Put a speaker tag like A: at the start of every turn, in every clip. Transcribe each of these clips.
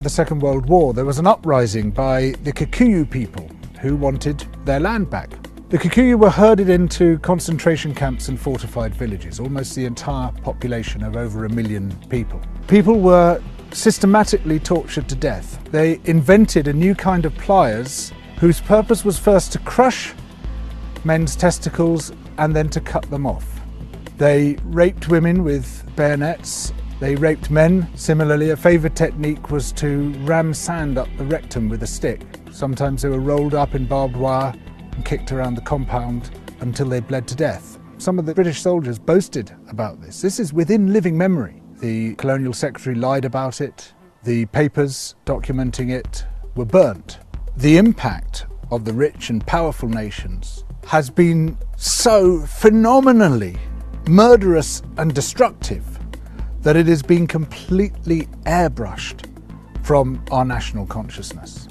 A: the Second World War, there was an uprising by the Kikuyu people who wanted their land back. The Kikuyu were herded into concentration camps and fortified villages, almost the entire population of over 1 million people. People were systematically tortured to death. They invented a new kind of pliers whose purpose was first to crush men's testicles and then to cut them off. They raped women with bayonets. They raped men. Similarly, a favourite technique was to ram sand up the rectum with a stick. Sometimes they were rolled up in barbed wire and kicked around the compound until they bled to death. Some of the British soldiers boasted about this. This is within living memory. The Colonial Secretary lied about it. The papers documenting it were burnt. The impact of the rich and powerful nations has been so phenomenally murderous and destructive that it has been completely airbrushed from our national consciousness.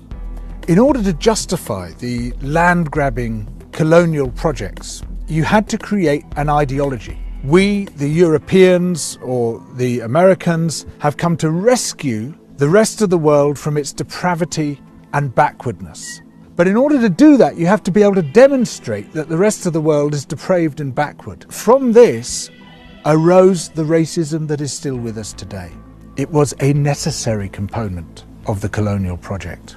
A: In order to justify the land-grabbing colonial projects, you had to create an ideology. We, the Europeans or the Americans, have come to rescue the rest of the world from its depravity and backwardness. But in order to do that, you have to be able to demonstrate that the rest of the world is depraved and backward. From this arose the racism that is still with us today. It was a necessary component of the colonial project.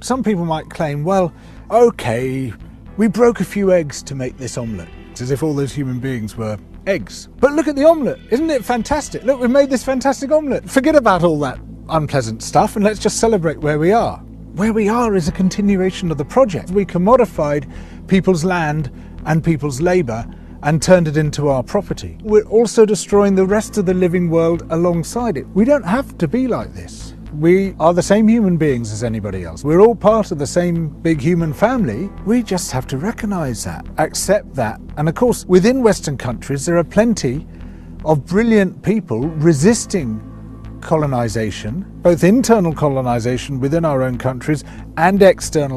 A: Some people might claim, well, okay, we broke a few eggs to make this omelette, as if all those human beings were eggs. But look at the omelette, isn't it fantastic? Look, we made this fantastic omelette. Forget about all that unpleasant stuff and let's just celebrate where we are. Where we are is a continuation of the project. We commodified people's land and people's labour and turned it into our property. We're also destroying the rest of the living world alongside it. We don't have to be like this. We are the same human beings as anybody else. We're all part of the same big human family. We just have to recognise that, accept that. And of course, within Western countries, there are plenty of brilliant people resisting colonisation, both internal colonisation within our own countries and external